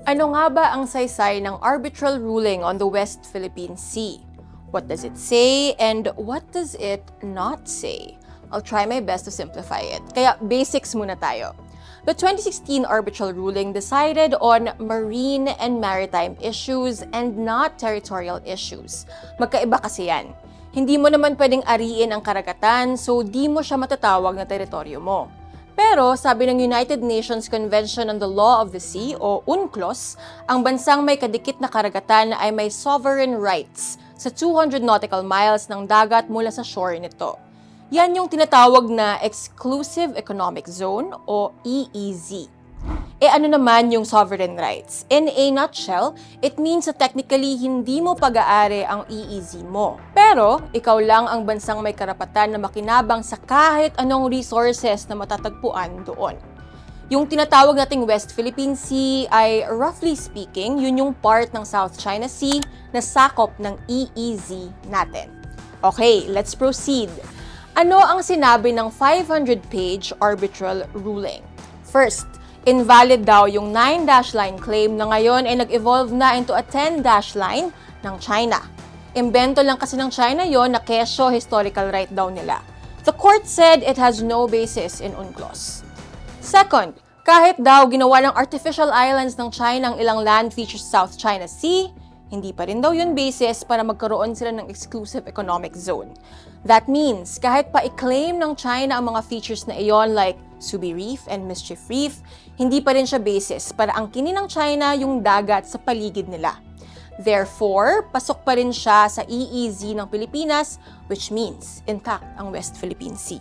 Ano nga ba ang saysay ng arbitral ruling on the West Philippine Sea? What does it say and what does it not say? I'll try my best to simplify it. Kaya basics muna tayo. The 2016 arbitral ruling decided on marine and maritime issues and not territorial issues. Magkaiba kasi yan. Hindi mo naman pwedeng ariin ang karagatan, so di mo siya matatawag na teritoryo mo. Pero sabi ng United Nations Convention on the Law of the Sea o UNCLOS, ang bansang may kadikit na karagatan ay may sovereign rights sa 200 nautical miles ng dagat mula sa shore nito. Yan yung tinatawag na Exclusive Economic Zone o EEZ. Ano naman yung sovereign rights? In a nutshell, it means na technically hindi mo pag-aari ang EEZ mo. Pero, ikaw lang ang bansang may karapatan na makinabang sa kahit anong resources na matatagpuan doon. Yung tinatawag nating West Philippine Sea ay, roughly speaking, yun yung part ng South China Sea na sakop ng EEZ natin. Okay, let's proceed. Ano ang sinabi ng 500-page arbitral ruling? First, invalid daw yung 9-dash line claim na ngayon ay nag-evolve na into a 10-dash line ng China. Imbento lang kasi ng China yon na kesyo historical right daw nila. The court said it has no basis in UNCLOS. Second, kahit daw ginawa ng artificial islands ng China ang ilang land features sa South China Sea, hindi pa rin daw yun basis para magkaroon sila ng exclusive economic zone. That means, kahit pa i-claim ng China ang mga features na iyon like Subi Reef and Mischief Reef, hindi pa rin siya basis para angkinin ng China yung dagat sa paligid nila. Therefore, pasok pa rin siya sa EEZ ng Pilipinas, which means intact ang West Philippine Sea.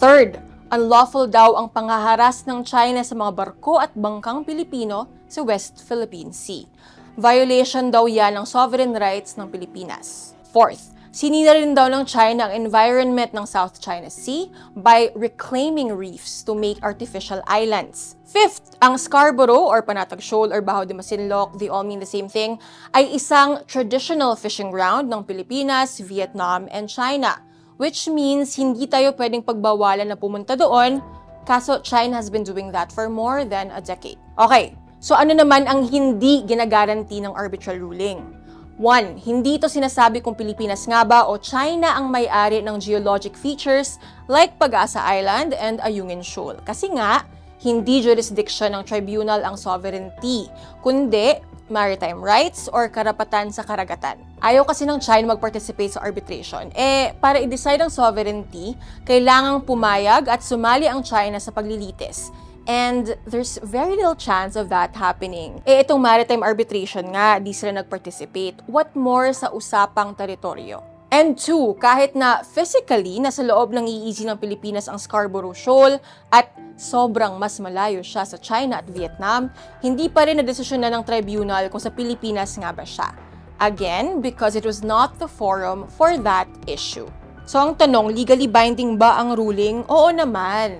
Third, unlawful daw ang panghaharas ng China sa mga barko at bangkang Pilipino sa West Philippine Sea. Violation daw yan ng sovereign rights ng Pilipinas. Fourth, sinira rin daw ng China ang environment ng South China Sea by reclaiming reefs to make artificial islands. Fifth, ang Scarborough or Panatag Shoal or Baho de Masinloc, they all mean the same thing, ay isang traditional fishing ground ng Pilipinas, Vietnam, and China. Which means hindi tayo pwedeng pagbawalan na pumunta doon, kaso China has been doing that for more than a decade. Okay, so ano naman ang hindi ginagaranti ng arbitral ruling? 1. Hindi ito sinasabi kung Pilipinas nga ba o China ang may-ari ng geologic features like Pag-asa Island and Ayungin Shoal. Kasi nga, hindi jurisdiction ng tribunal ang sovereignty, kundi maritime rights or karapatan sa karagatan. Ayaw kasi ng China mag-participate sa arbitration. Para i-decide ang sovereignty, kailangang pumayag at sumali ang China sa paglilitis. And there's very little chance of that happening. Itong maritime arbitration nga, di sila nag-participate. What more sa usapang teritoryo? And 2, kahit na physically nasa loob ng EEZ ng Pilipinas ang Scarborough Shoal at sobrang mas malayo siya sa China at Vietnam, hindi pa rin nadesisyon na ng tribunal kung sa Pilipinas nga ba siya. Again, because it was not the forum for that issue. So ang tanong, legally binding ba ang ruling? Oo naman.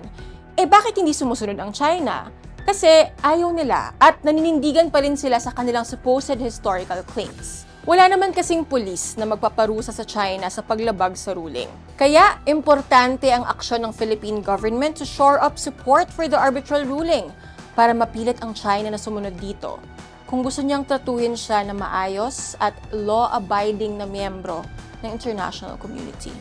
Bakit hindi sumusunod ang China? Kasi ayaw nila at naninindigan pa rin sila sa kanilang supposed historical claims. Wala naman kasing pulis na magpaparusa sa China sa paglabag sa ruling. Kaya, importante ang aksyon ng Philippine government to shore up support for the arbitral ruling para mapilit ang China na sumunod dito. Kung gusto niyang tratuhin siya na maayos at law-abiding na miyembro ng international community.